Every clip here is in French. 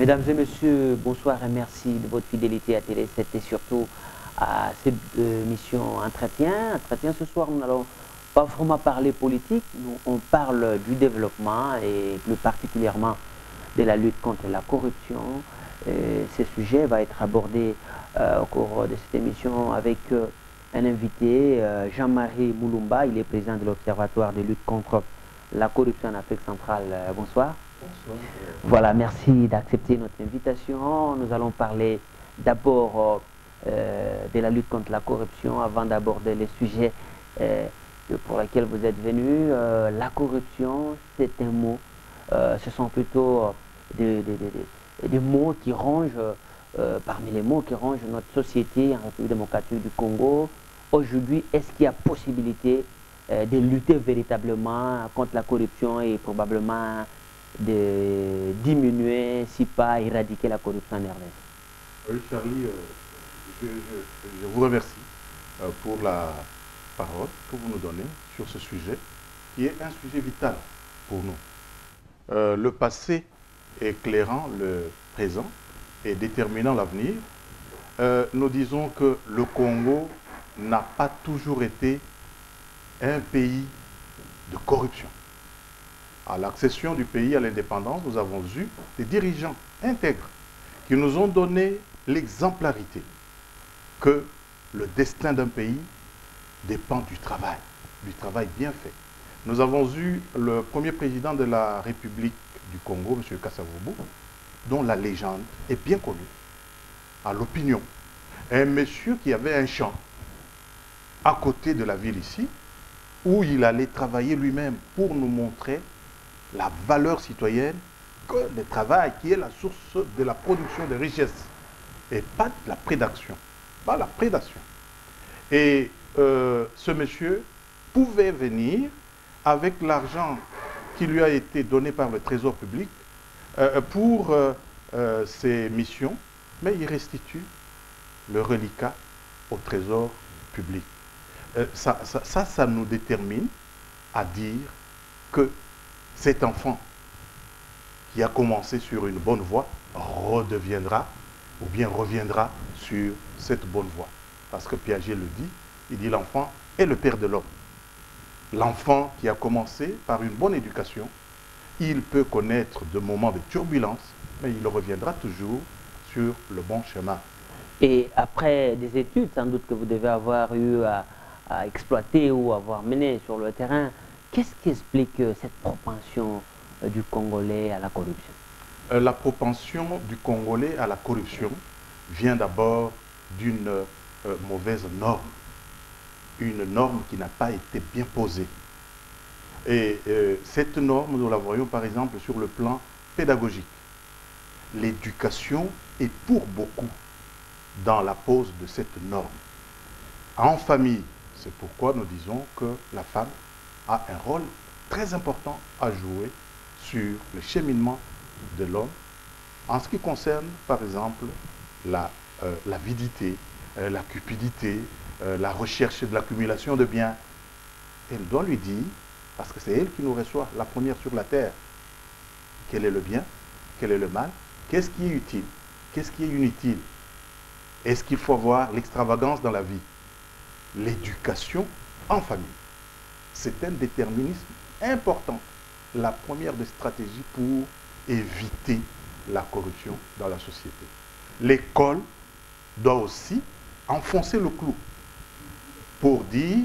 Mesdames et messieurs, bonsoir et merci de votre fidélité à Télé 7 et surtout à cette émission Entretien. Entretien, ce soir, nous n'allons pas vraiment parler politique, nous, on parle du développement et plus particulièrement de la lutte contre la corruption. Ce sujet va être abordé au cours de cette émission avec un invité, Jean-Marie Moulumba. Il est président de l'Observatoire de lutte contre la corruption en Afrique centrale. Bonsoir. Bonsoir. Voilà, merci d'accepter notre invitation. Nous allons parler d'abord de la lutte contre la corruption avant d'aborder les sujets pour lesquels vous êtes venus. La corruption, c'est un mot. Ce sont plutôt des mots qui rongent, parmi les mots qui rongent notre société en République démocratique du Congo. Aujourd'hui, est-ce qu'il y a possibilité de lutter véritablement contre la corruption et probablement de diminuer, si pas éradiquer la corruption en RDC? Oui, Charlie, je vous remercie pour la parole que vous nous donnez sur ce sujet, qui est un sujet vital pour nous. Le passé éclairant le présent et déterminant l'avenir, nous disons que le Congo n'a pas toujours été un pays de corruption. À l'accession du pays à l'indépendance, nous avons eu des dirigeants intègres qui nous ont donné l'exemplarité que le destin d'un pays dépend du travail bien fait. Nous avons eu le premier président de la République du Congo, M. Kasavubu, dont la légende est bien connue à l'opinion. Un monsieur qui avait un champ à côté de la ville ici, où il allait travailler lui-même pour nous montrer la valeur citoyenne que le travail qui est la source de la production de richesses et pas de la prédation. Pas la prédation. Et ce monsieur pouvait venir avec l'argent qui lui a été donné par le Trésor public pour ses missions, mais il restitue le reliquat au Trésor public. Ça nous détermine à dire que cet enfant qui a commencé sur une bonne voie redeviendra ou bien reviendra sur cette bonne voie. Parce que Piaget le dit, il dit l'enfant est le père de l'homme. L'enfant qui a commencé par une bonne éducation, il peut connaître de moments de turbulence, mais il reviendra toujours sur le bon chemin. Et après des études, sans doute que vous devez avoir eu à exploiter ou avoir mené sur le terrain, qu'est-ce qui explique cette propension du Congolais à la corruption? La propension du Congolais à la corruption vient d'abord d'une mauvaise norme. Une norme qui n'a pas été bien posée. Et cette norme, nous la voyons par exemple sur le plan pédagogique. L'éducation est pour beaucoup dans la pose de cette norme. En famille, c'est pourquoi nous disons que la femme a un rôle très important à jouer sur le cheminement de l'homme en ce qui concerne, par exemple, l'avidité, la cupidité, la recherche de l'accumulation de biens. Elle doit lui dire, parce que c'est elle qui nous reçoit la première sur la terre, quel est le bien, quel est le mal, qu'est-ce qui est utile, qu'est-ce qui est inutile. Est-ce qu'il faut avoir l'extravagance dans la vie? L'éducation en famille. C'est un déterminisme important. La première des stratégies pour éviter la corruption dans la société. L'école doit aussi enfoncer le clou pour dire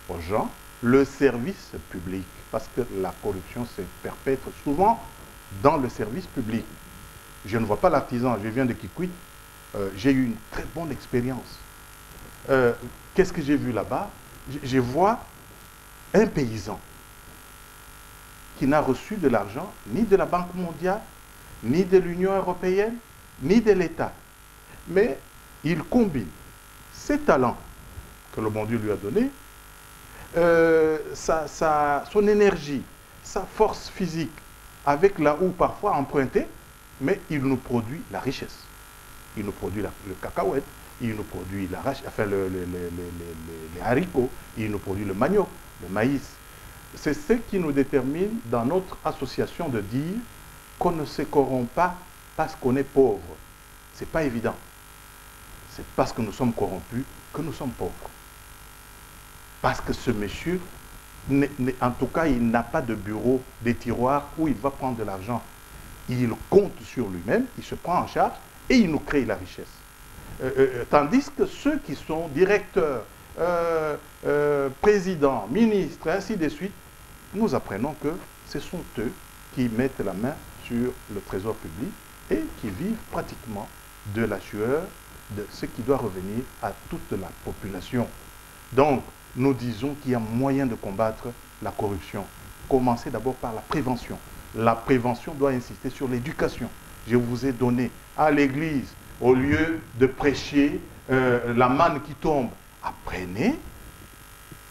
aux gens le service public. Parce que la corruption se perpètre souvent dans le service public. Je ne vois pas l'artisan, je viens de Kikwit, j'ai eu une très bonne expérience. Qu'est-ce que j'ai vu là-bas? Je vois un paysan qui n'a reçu de l'argent ni de la Banque mondiale, ni de l'Union européenne, ni de l'État. Mais il combine ses talents que le bon Dieu lui a donnés, son énergie, sa force physique, avec la houe parfois empruntée, mais il nous produit la richesse. Il nous produit le cacahuète, il nous produit les haricots, il nous produit le manioc, le maïs. C'est ce qui nous détermine dans notre association de dire qu'on ne se corrompt pas parce qu'on est pauvre. Ce n'est pas évident. C'est parce que nous sommes corrompus que nous sommes pauvres. Parce que ce monsieur, en tout cas, il n'a pas de bureau, des tiroirs où il va prendre de l'argent. Il compte sur lui-même, il se prend en charge et il nous crée la richesse. Tandis que ceux qui sont directeurs, présidents, ministres, ainsi de suite, nous apprenons que ce sont eux qui mettent la main sur le trésor public et qui vivent pratiquement de la sueur de ce qui doit revenir à toute la population. Donc, nous disons qu'il y a moyen de combattre la corruption. Commencez d'abord par la prévention. La prévention doit insister sur l'éducation. Je vous ai donné à l'église, au lieu de prêcher la manne qui tombe, apprenez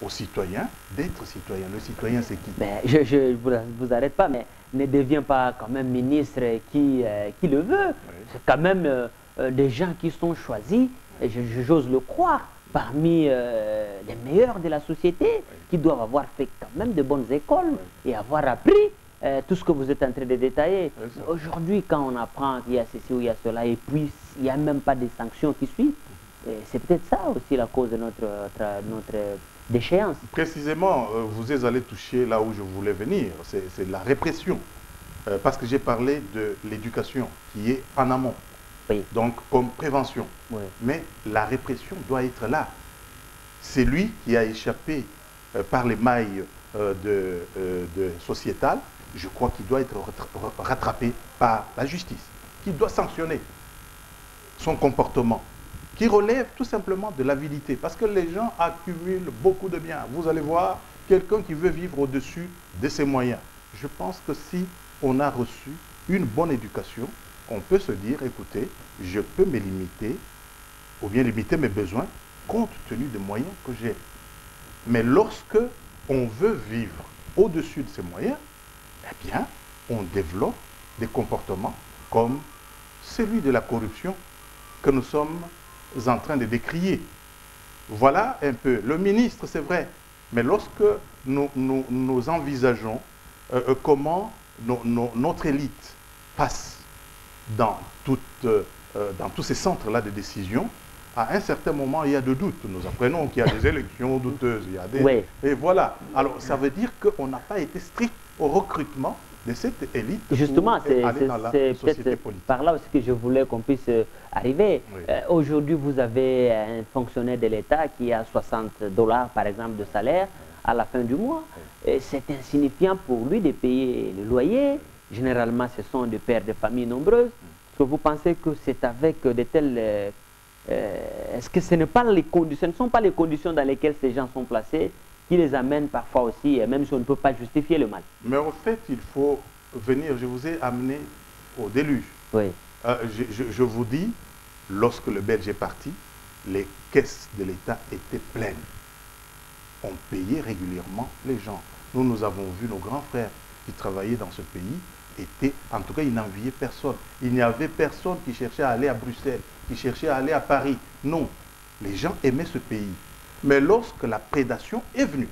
aux citoyens d'être citoyens. Le citoyen, c'est qui? Mais je ne vous arrête pas, mais ne deviens pas quand même ministre qui le veut. Oui. C'est quand même des gens qui sont choisis, et j'ose le croire, parmi les meilleurs de la société, oui, qui doivent avoir fait quand même de bonnes écoles, oui, et avoir appris tout ce que vous êtes en train de détailler. Oui, aujourd'hui, quand on apprend qu'il y a ceci ou il y a cela, et puis il n'y a même pas de sanctions qui suivent, c'est peut-être ça aussi la cause de notre déchéance. Précisément, vous êtes allé toucher là où je voulais venir, c'est la répression. Parce que j'ai parlé de l'éducation qui est en amont, oui, donc comme prévention. Oui. Mais la répression doit être là. C'est lui qui a échappé par les mailles sociétales, je crois qu'il doit être rattrapé par la justice, qui doit sanctionner son comportement, qui relève tout simplement de l'avidité, parce que les gens accumulent beaucoup de biens. Vous allez voir quelqu'un qui veut vivre au-dessus de ses moyens. Je pense que si on a reçu une bonne éducation, on peut se dire, écoutez, je peux me limiter, ou bien limiter mes besoins, compte tenu des moyens que j'ai. Mais lorsque on veut vivre au-dessus de ses moyens, eh bien, on développe des comportements comme celui de la corruption que nous sommes en train de décrier. Voilà un peu. Le ministre, c'est vrai, mais lorsque nous envisageons comment notre élite passe dans tous ces centres-là de décision, à un certain moment, il y a de doutes. Nous apprenons qu'il y a des élections douteuses. Il y a des... Oui. Et voilà. Alors, ça veut dire qu'on n'a pas été strict au recrutement de cette élite. Justement, c'est peut-être par là aussi que je voulais qu'on puisse arriver. Oui. Aujourd'hui, vous avez un fonctionnaire de l'État qui a 60 $, par exemple, de salaire à la fin du mois. Oui. C'est insignifiant pour lui de payer le loyer. Généralement, ce sont des pères de famille nombreuses. Est-ce que vous pensez que c'est avec de telles... est-ce que ce ne sont pas les conditions dans lesquelles ces gens sont placés qui les amènent parfois aussi, même si on ne peut pas justifier le mal? Mais en fait, il faut venir, je vous ai amené au déluge. Oui. Je vous dis, lorsque le Belge est parti, les caisses de l'État étaient pleines. On payait régulièrement les gens. Nous avons vu nos grands frères qui travaillaient dans ce pays, en tout cas, ils n'enviaient personne. Il n'y avait personne qui cherchait à aller à Bruxelles, qui cherchait à aller à Paris. Non, les gens aimaient ce pays. Mais lorsque la prédation est venue,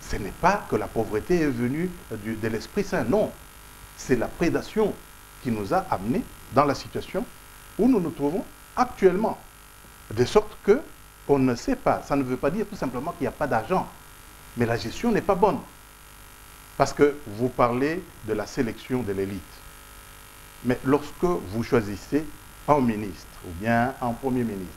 ce n'est pas que la pauvreté est venue de l'Esprit Saint, non. C'est la prédation qui nous a amenés dans la situation où nous nous trouvons actuellement. De sorte qu'on ne sait pas, ça ne veut pas dire tout simplement qu'il n'y a pas d'argent, mais la gestion n'est pas bonne. Parce que vous parlez de la sélection de l'élite. Mais lorsque vous choisissez un ministre ou bien un premier ministre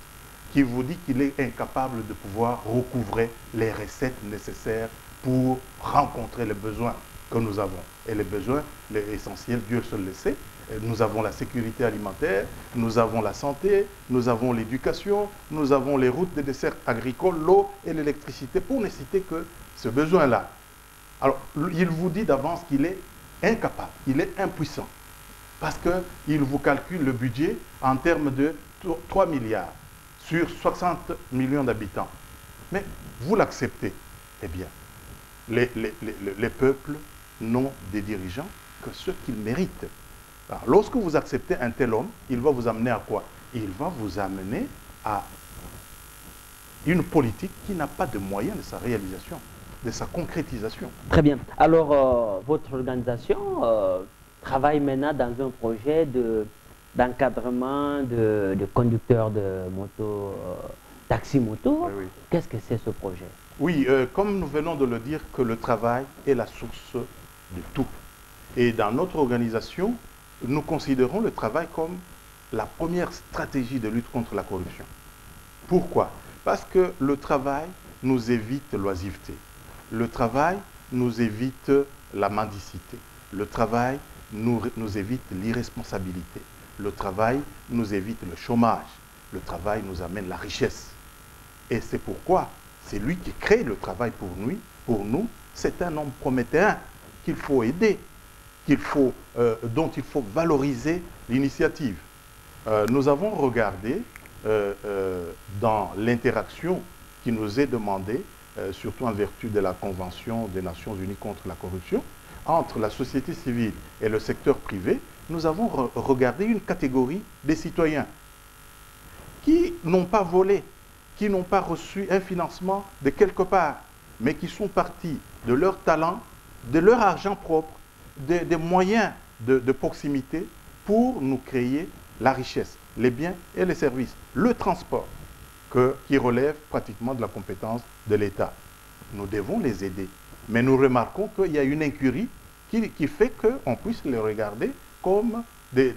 qui vous dit qu'il est incapable de pouvoir recouvrer les recettes nécessaires pour rencontrer les besoins que nous avons. Et les besoins, les essentiels, Dieu seul le sait. Nous avons la sécurité alimentaire, nous avons la santé, nous avons l'éducation, nous avons les routes de dessert agricoles, l'eau et l'électricité, pour ne citer que ce besoin-là. Alors, il vous dit d'avance qu'il est incapable, il est impuissant. Parce qu'il vous calcule le budget en termes de 3 milliards sur 60 millions d'habitants. Mais vous l'acceptez. Eh bien, les peuples n'ont des dirigeants que ceux qu'ils méritent. Alors, lorsque vous acceptez un tel homme, il va vous amener à quoi? Il va vous amener à une politique qui n'a pas de moyens de sa réalisation, de sa concrétisation. Très bien. Alors, votre organisation travaille maintenant dans un projet d'encadrement de conducteurs de moto, taxi-moto. Oui, oui. Qu'est-ce que c'est ce projet? Oui, comme nous venons de le dire, que le travail est la source de tout. Et dans notre organisation, nous considérons le travail comme la première stratégie de lutte contre la corruption. Pourquoi? Parce que le travail nous évite l'oisiveté. Le travail nous évite la mendicité. Le travail nous évite l'irresponsabilité. Le travail nous évite le chômage. Le travail nous amène la richesse. Et c'est pourquoi c'est lui qui crée le travail pour nous. Pour nous, c'est un homme prométhéen qu'il faut aider, dont il faut valoriser l'initiative. Nous avons regardé dans l'interaction qui nous est demandée, surtout en vertu de la Convention des Nations Unies contre la corruption, entre la société civile et le secteur privé, nous avons regardé une catégorie des citoyens qui n'ont pas volé, qui n'ont pas reçu un financement de quelque part, mais qui sont partis de leur talent, de leur argent propre, des moyens de proximité pour nous créer la richesse, les biens et les services, le transport, qui relève pratiquement de la compétence de l'État. Nous devons les aider, mais nous remarquons qu'il y a une incurie qui fait qu'on puisse les regarder comme des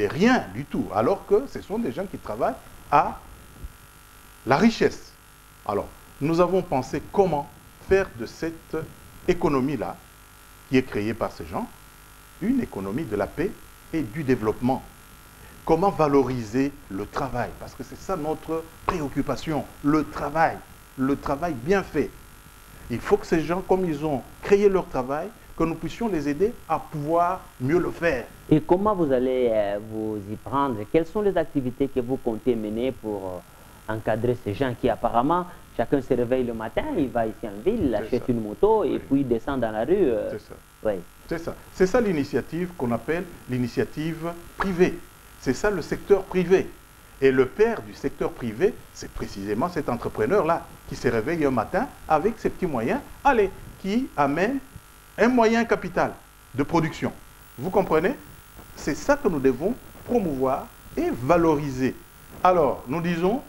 riens du tout, alors que ce sont des gens qui travaillent à la richesse. Alors, nous avons pensé comment faire de cette économie-là, qui est créée par ces gens, une économie de la paix et du développement. Comment valoriser le travail? Parce que c'est ça notre préoccupation, le travail bien fait. Il faut que ces gens, comme ils ont créé leur travail, que nous puissions les aider à pouvoir mieux le faire. Et comment vous allez vous y prendre? Quelles sont les activités que vous comptez mener pour encadrer ces gens qui apparemment, chacun se réveille le matin, il va ici en ville, il achète une moto et puis il descend dans la rue. C'est ça. Oui. C'est ça. C'est ça l'initiative qu'on appelle l'initiative privée. C'est ça le secteur privé. Et le père du secteur privé, c'est précisément cet entrepreneur-là qui se réveille un matin avec ses petits moyens, allez, qui amène un moyen capital de production. Vous comprenez? C'est ça que nous devons promouvoir et valoriser. Alors, nous disons,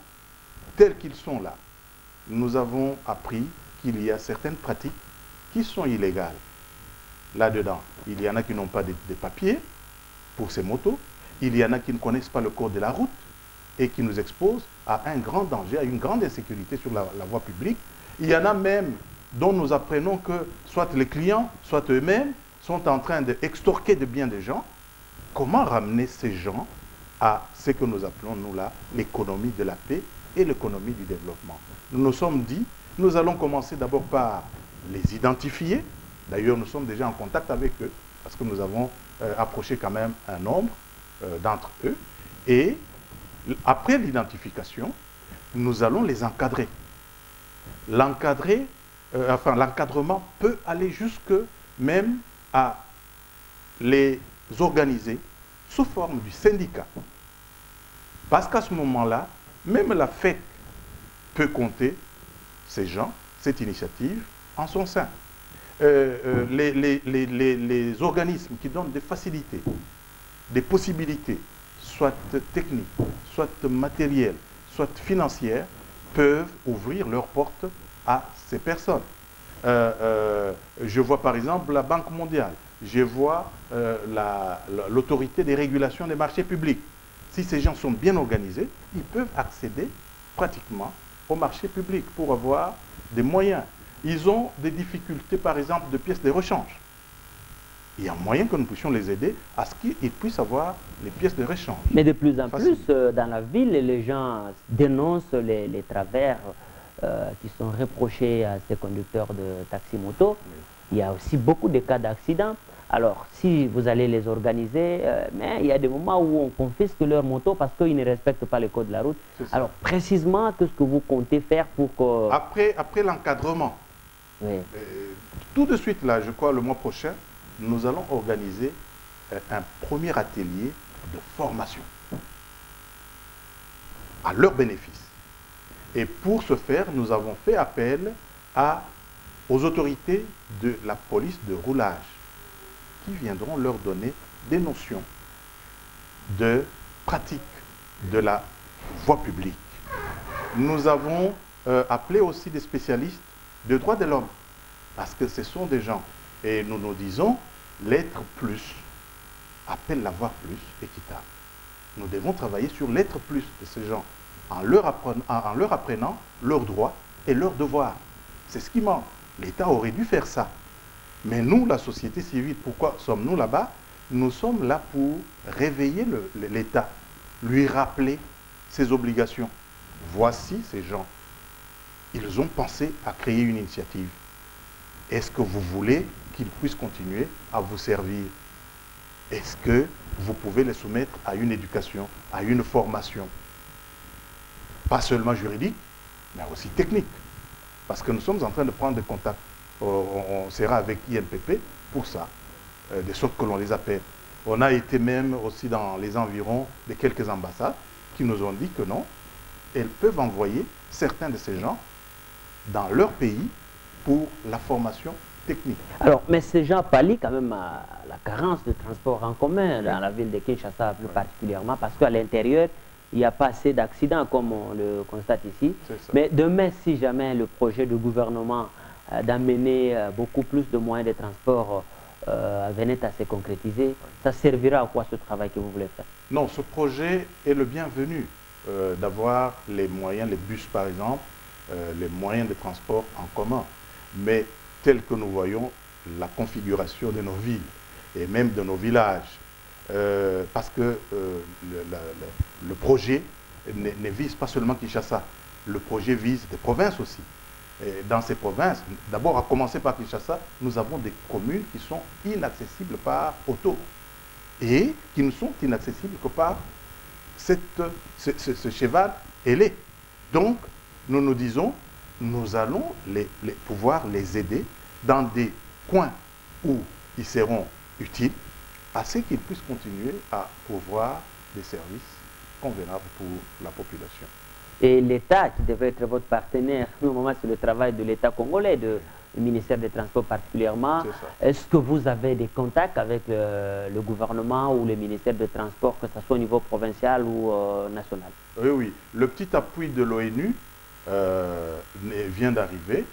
tels qu'ils sont là, nous avons appris qu'il y a certaines pratiques qui sont illégales. Là-dedans, il y en a qui n'ont pas de papiers pour ces motos. Il y en a qui ne connaissent pas le code de la route et qui nous exposent à un grand danger, à une grande insécurité sur la voie publique. Il y en a même dont nous apprenons que soit les clients, soit eux-mêmes sont en train d'extorquer de biens des gens. Comment ramener ces gens à ce que nous appelons, nous là, l'économie de la paix et l'économie du développement? Nous nous sommes dit, nous allons commencer d'abord par les identifier. D'ailleurs, nous sommes déjà en contact avec eux, parce que nous avons approché quand même un nombre d'entre eux. Et après l'identification, nous allons les encadrer. L'encadrement peut aller jusque même à les organiser sous forme du syndicat. Parce qu'à ce moment-là, même la FEC peut compter ces gens, cette initiative, en son sein. Les organismes qui donnent des facilités, des possibilités, soit techniques, soit matérielles, soit financières, peuvent ouvrir leurs portes à ces personnes. Je vois par exemple la Banque mondiale, je vois l'autorité des régulations des marchés publics. Si ces gens sont bien organisés, ils peuvent accéder pratiquement au marché public pour avoir des moyens. Ils ont des difficultés, par exemple, de pièces de rechange. Il y a moyen que nous puissions les aider à ce qu'ils puissent avoir les pièces de rechange. Mais de plus en plus, dans la ville, les gens dénoncent les travers qui sont reprochés à ces conducteurs de taxi-moto. Oui. Il y a aussi beaucoup de cas d'accidents. Alors, si vous allez les organiser, mais il y a des moments où on confisque leur moto parce qu'ils ne respectent pas le code de la route. Alors, précisément, qu'est-ce que vous comptez faire pour que... Après l'encadrement, oui. Tout de suite, là, je crois, le mois prochain, nous allons organiser un premier atelier de formation à leur bénéfice. Et pour ce faire, nous avons fait appel aux autorités de la police de roulage qui viendront leur donner des notions de pratique de la voie publique. Nous avons appelé aussi des spécialistes de droits de l'homme, parce que ce sont des gens, et nous nous disons, l'être plus appelle l'avoir plus équitable. Nous devons travailler sur l'être plus de ces gens, en leur apprenant leurs droits et leurs devoirs. C'est ce qui manque. L'État aurait dû faire ça. Mais nous, la société civile, pourquoi sommes-nous là-bas? Nous sommes là pour réveiller l'État, lui rappeler ses obligations. Voici ces gens. Ils ont pensé à créer une initiative. Est-ce que vous voulez qu'ils puissent continuer à vous servir? Est-ce que vous pouvez les soumettre à une éducation, à une formation? Pas seulement juridique, mais aussi technique. Parce que nous sommes en train de prendre des contacts. On sera avec INPP pour ça, de sorte que l'on les appelle. On a été même aussi dans les environs de quelques ambassades qui nous ont dit que non, elles peuvent envoyer certains de ces gens dans leur pays pour la formation technique. Alors, mais ces gens pallient quand même à la carence de transport en commun dans la ville de Kinshasa plus particulièrement, parce qu'à l'intérieur, il n'y a pas assez d'accidents comme on le constate ici. Mais demain, si jamais le projet du gouvernement d'amener beaucoup plus de moyens de transport venait à se concrétiser, ça servira à quoi ce travail que vous voulez faire? Non, ce projet est le bienvenu d'avoir les moyens, les bus par exemple, les moyens de transport en commun. Mais tel que nous voyons la configuration de nos villes et même de nos villages, parce que le projet ne vise pas seulement Kinshasa, le projet vise des provinces aussi. Et dans ces provinces, d'abord à commencer par Kinshasa, nous avons des communes qui sont inaccessibles par auto et qui ne sont inaccessibles que par ce cheval ailé. Donc, nous nous disons, nous allons pouvoir les aider dans des coins où ils seront utiles, à ce qu'ils puissent continuer à pourvoir des services convenables pour la population. Et l'État, qui devait être votre partenaire, normalement c'est le travail de l'État congolais, du ministère des Transports particulièrement. Est-ce que vous avez des contacts avec le gouvernement ou le ministère des Transports, que ce soit au niveau provincial ou national? Oui, oui. Le petit appui de l'ONU vient d'arriver.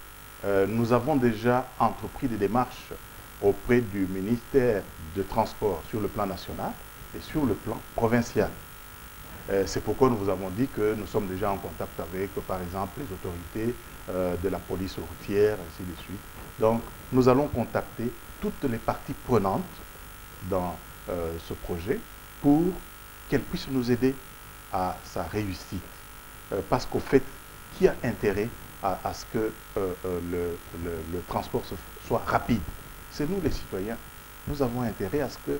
Nous avons déjà entrepris des démarches auprès du ministère des Transports sur le plan national et sur le plan provincial. C'est pourquoi nous vous avons dit que nous sommes déjà en contact avec, par exemple, les autorités de la police routière, ainsi de suite. Donc, nous allons contacter toutes les parties prenantes dans ce projet pour qu'elles puissent nous aider à sa réussite. Parce qu'au fait, qui a intérêt à ce que le transport soit rapide? C'est nous les citoyens. Nous avons intérêt à ce que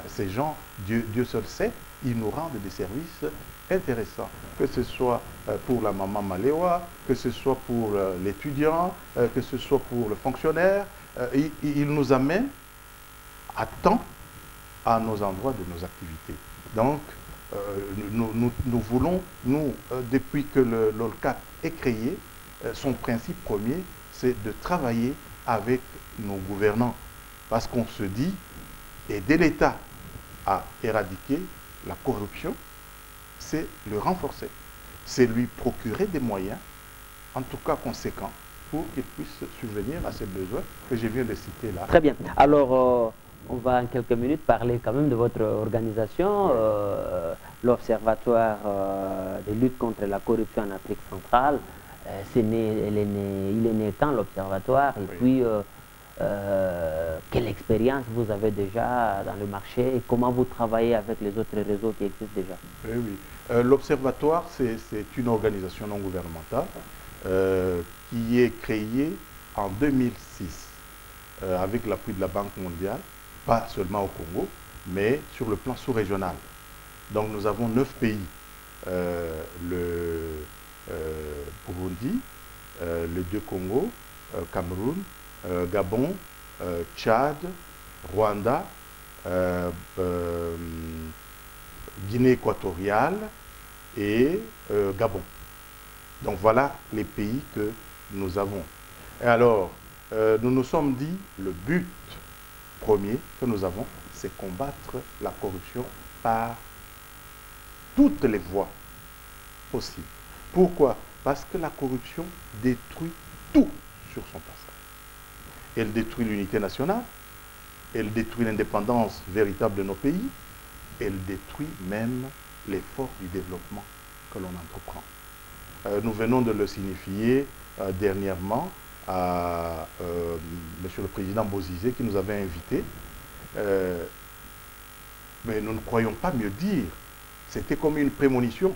ces gens, Dieu seul sait, ils nous rendent des services intéressants. Que ce soit pour la maman Maléwa, que ce soit pour l'étudiant, que ce soit pour le fonctionnaire. Ils nous amènent à temps à nos endroits de nos activités. Donc, nous voulons, depuis que l'OLCAT est créé, son principe premier, c'est de travailler avec nos gouvernants. Parce qu'on se dit, aider l'État à éradiquer la corruption, c'est le renforcer. C'est lui procurer des moyens, en tout cas conséquents, pour qu'il puisse subvenir à ces besoins que je viens de citer là. Très bien. Alors, on va en quelques minutes parler quand même de votre organisation, l'Observatoire de lutte contre la corruption en Afrique centrale. Il est né quand l'Observatoire? Et puis, quelle expérience vous avez déjà dans le marché et comment vous travaillez avec les autres réseaux qui existent déjà? Oui, oui. L'Observatoire, c'est une organisation non gouvernementale qui est créée en 2006 avec l'appui de la Banque mondiale, pas seulement au Congo, mais sur le plan sous-régional. Donc nous avons 9 pays, le Burundi, les deux Congo, Cameroun, Gabon, Tchad, Rwanda, Guinée équatoriale et Gabon. Donc voilà les pays que nous avons. Et alors, nous nous sommes dit, le but premier que nous avons, c'est combattre la corruption par toutes les voies possibles. Pourquoi? Parce que la corruption détruit tout sur son passage. Elle détruit l'unité nationale, elle détruit l'indépendance véritable de nos pays, elle détruit même l'effort du développement que l'on entreprend. Nous venons de le signifier dernièrement à Monsieur le Président Bozizé qui nous avait invités. Mais nous ne croyons pas mieux dire. C'était comme une prémonition.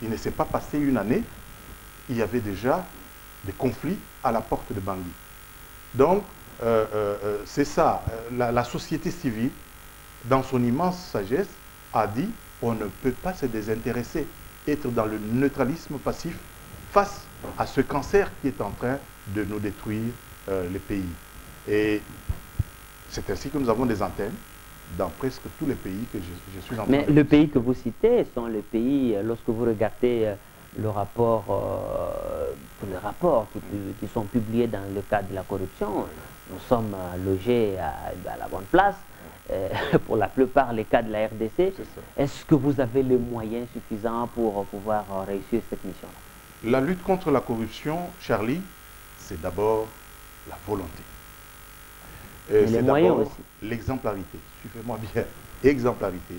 Il ne s'est pas passé une année, il y avait déjà des conflits à la porte de Bangui. Donc, c'est ça, la société civile, dans son immense sagesse, a dit on ne peut pas se désintéresser, être dans le neutralisme passif face à ce cancer qui est en train de nous détruire les pays. Et c'est ainsi que nous avons des antennes dans presque tous les pays que je suis en train de Mais le pays que vous citez sont les pays, lorsque vous regardez le rapport, tous les rapports qui sont publiés dans le cadre de la corruption, nous sommes logés à la bonne place. Pour la plupart, les cas de la RDC, est-ce que vous avez les moyens suffisants pour pouvoir réussir cette mission-là? La lutte contre la corruption, Charlie, c'est d'abord la volonté. Les moyens aussi. L'exemplarité, suivez-moi bien, exemplarité,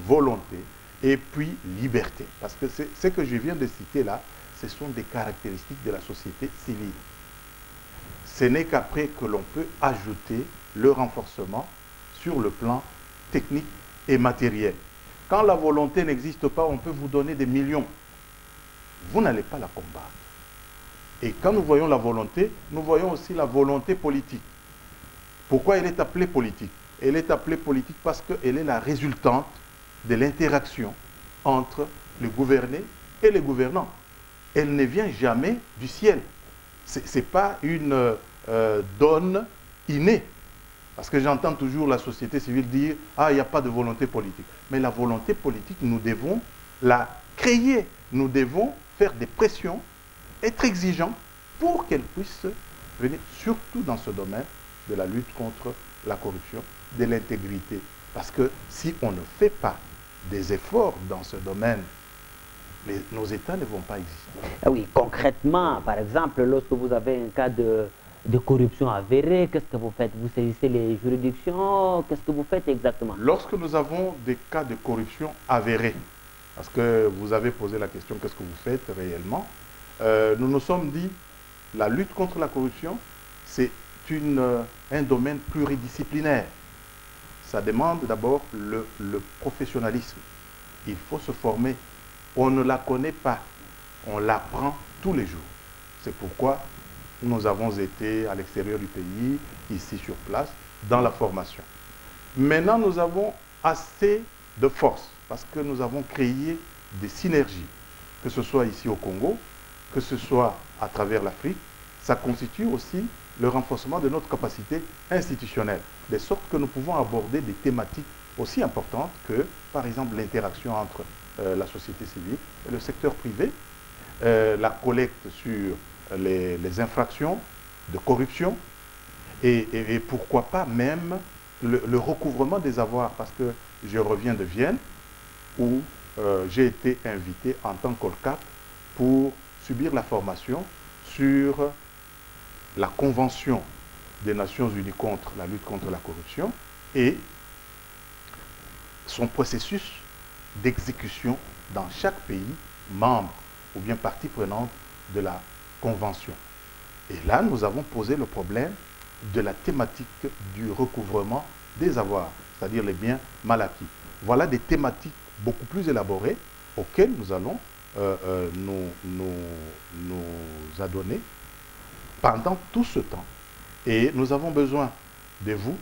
volonté et puis liberté. Parce que ce que je viens de citer là, ce sont des caractéristiques de la société civile. Ce n'est qu'après que l'on peut ajouter le renforcement sur le plan technique et matériel. Quand la volonté n'existe pas, on peut vous donner des millions. Vous n'allez pas la combattre. Et quand nous voyons la volonté, nous voyons aussi la volonté politique. Pourquoi elle est appelée politique? Elle est appelée politique parce qu'elle est la résultante de l'interaction entre le gouverné et les gouvernants. Elle ne vient jamais du ciel. Ce n'est pas une donne innée. Parce que j'entends toujours la société civile dire « Ah, il n'y a pas de volonté politique ». Mais la volonté politique, nous devons la créer. Nous devons faire des pressions, être exigeants pour qu'elle puisse venir, surtout dans ce domaine de la lutte contre la corruption, de l'intégrité. Parce que si on ne fait pas des efforts dans ce domaine, nos États ne vont pas exister. Ah oui, concrètement, par exemple, lorsque vous avez un cas de corruption avérée, qu'est-ce que vous faites? Vous saisissez les juridictions? Qu'est-ce que vous faites exactement? Lorsque nous avons des cas de corruption avérés, parce que vous avez posé la question, qu'est-ce que vous faites réellement? Nous nous sommes dit, la lutte contre la corruption, c'est un domaine pluridisciplinaire. Ça demande d'abord le professionnalisme. Il faut se former. On ne la connaît pas, on l'apprend tous les jours. C'est pourquoi nous avons été à l'extérieur du pays, ici sur place, dans la formation. Maintenant, nous avons assez de force parce que nous avons créé des synergies, que ce soit ici au Congo, que ce soit à travers l'Afrique. Ça constitue aussi le renforcement de notre capacité institutionnelle, de sorte que nous pouvons aborder des thématiques aussi importantes que, par exemple, l'interaction entre la société civile et le secteur privé, la collecte sur les infractions de corruption et pourquoi pas même le recouvrement des avoirs, parce que je reviens de Vienne où j'ai été invité en tant qu'OLCAP pour subir la formation sur la Convention des Nations Unies contre la lutte contre la corruption et son processus d'exécution dans chaque pays membre ou bien partie prenante de la Convention. Et là, nous avons posé le problème de la thématique du recouvrement des avoirs, c'est-à-dire les biens mal acquis. Voilà des thématiques beaucoup plus élaborées auxquelles nous allons nous adonner pendant tout ce temps. Et nous avons besoin de vous,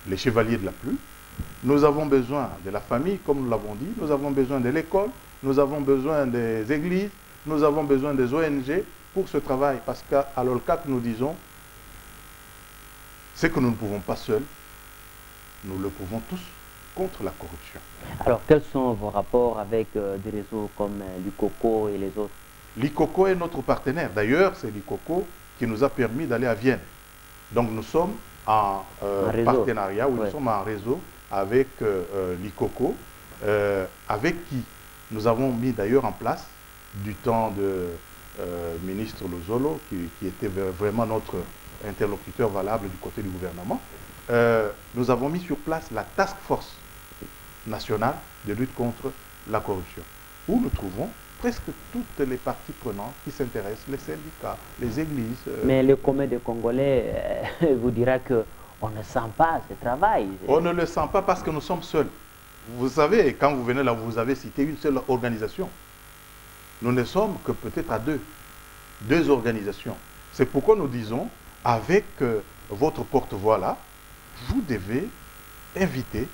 les chevaliers de la pluie, nous avons besoin de la famille, comme nous l'avons dit, nous avons besoin de l'école, nous avons besoin des églises, nous avons besoin des ONG pour ce travail, parce qu'à l'OLCAP, nous disons, ce que nous ne pouvons pas seuls, nous le pouvons tous contre la corruption. Alors, quels sont vos rapports avec des réseaux comme l'ICOCO et les autres? L'ICOCO est notre partenaire. D'ailleurs, c'est l'ICOCO qui nous a permis d'aller à Vienne. Donc, nous sommes en partenariat, oui, ouais. nous sommes en réseau avec l'ICOCO, avec qui nous avons mis d'ailleurs en place du temps de ministre Lozolo, qui était vraiment notre interlocuteur valable du côté du gouvernement. Nous avons mis sur place la Task Force nationale de lutte contre la corruption, où nous trouvons presque toutes les parties prenantes qui s'intéressent, les syndicats, les églises. Mais le commun des Congolais vous dira qu'on ne sent pas ce travail. On ne le sent pas parce que nous sommes seuls. Vous savez, quand vous venez là, vous avez cité une seule organisation. Nous ne sommes que peut-être à deux organisations. C'est pourquoi nous disons, avec votre porte-voix là, vous devez inviter,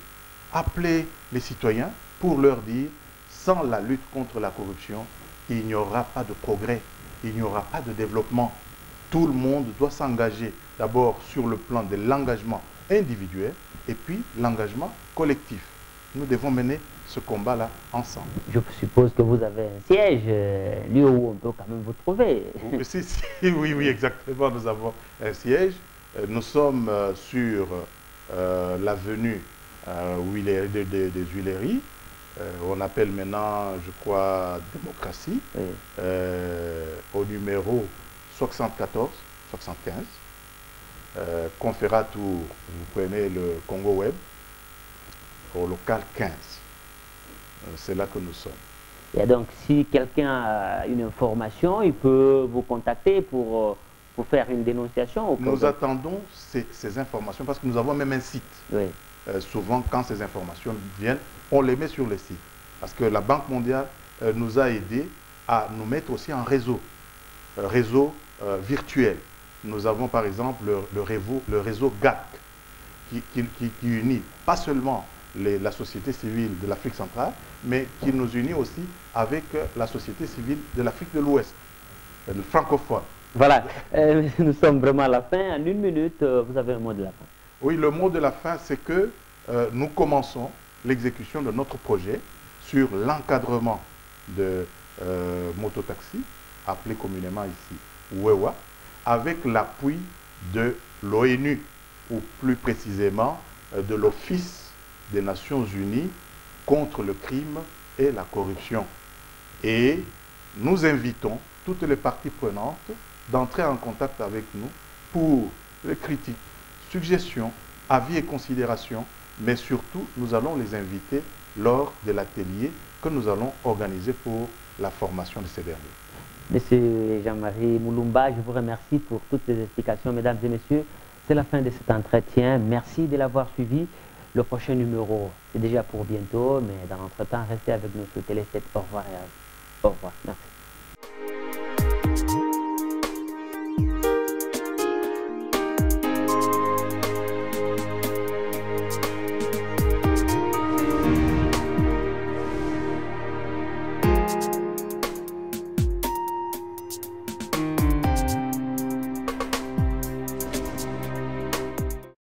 appeler les citoyens pour leur dire, sans la lutte contre la corruption, il n'y aura pas de progrès, il n'y aura pas de développement. Tout le monde doit s'engager d'abord sur le plan de l'engagement individuel et puis l'engagement collectif. Nous devons mener ce combat-là ensemble. Je suppose que vous avez un siège, lieu où on peut quand même vous trouver. Oui, exactement. Nous avons un siège. Nous sommes sur l'avenue des Huileries. On appelle maintenant, je crois, Démocratie, oui. Au numéro 74, 75. Conféra Tour, vous prenez le Congo Web, au local 15. C'est là que nous sommes. Et donc, si quelqu'un a une information, il peut vous contacter pour faire une dénonciation. Nous attendons ces informations parce que nous avons même un site. Oui. Souvent, quand ces informations viennent, on les met sur le site. Parce que la Banque mondiale nous a aidés à nous mettre aussi en réseau virtuel. Nous avons par exemple le réseau GAC qui unit pas seulement la société civile de l'Afrique centrale, mais qui nous unit aussi avec la société civile de l'Afrique de l'Ouest, le francophone. Voilà, nous sommes vraiment à la fin. En une minute, vous avez le mot de la fin. Oui, le mot de la fin, c'est que nous commençons l'exécution de notre projet sur l'encadrement de mototaxi, appelé communément ici WEWA, avec l'appui de l'ONU, ou plus précisément de l'Office des Nations Unies contre le crime et la corruption. Et nous invitons toutes les parties prenantes d'entrer en contact avec nous pour les critiques, suggestions, avis et considérations, mais surtout, nous allons les inviter lors de l'atelier que nous allons organiser pour la formation de ces derniers. Monsieur Jean-Marie Moulumba, je vous remercie pour toutes ces explications, mesdames et messieurs. C'est la fin de cet entretien. Merci de l'avoir suivi. Le prochain numéro, c'est déjà pour bientôt, mais dans l'entretemps, restez avec nous sur Télé 7. Au revoir. Au revoir. Merci.